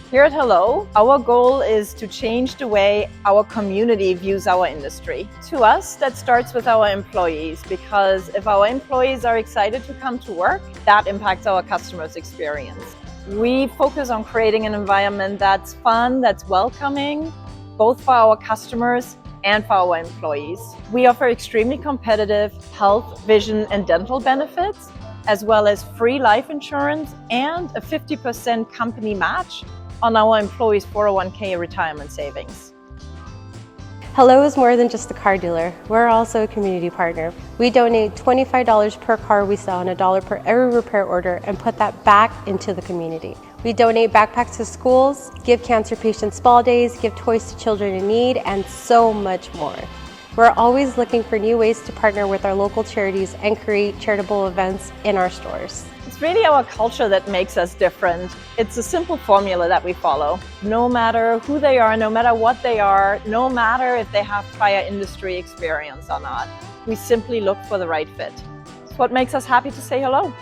Here at Hello, our goal is to change the way our community views our industry. To us, that starts with our employees, because if our employees are excited to come to work, that impacts our customers' experience. We focus on creating an environment that's fun, that's welcoming, both for our customers and for our employees. We offer extremely competitive health, vision, and dental benefits, as well as free life insurance and a 50% company match on our employees' 401k retirement savings. Hello is more than just a car dealer. We're also a community partner. We donate $25 per car we sell and $1 per every repair order and put that back into the community. We donate backpacks to schools, give cancer patients spa days, give toys to children in need, and so much more. We're always looking for new ways to partner with our local charities and create charitable events in our stores. It's really our culture that makes us different. It's a simple formula that we follow. No matter who they are, no matter what they are, no matter if they have prior industry experience or not, we simply look for the right fit. It's what makes us happy to say hello.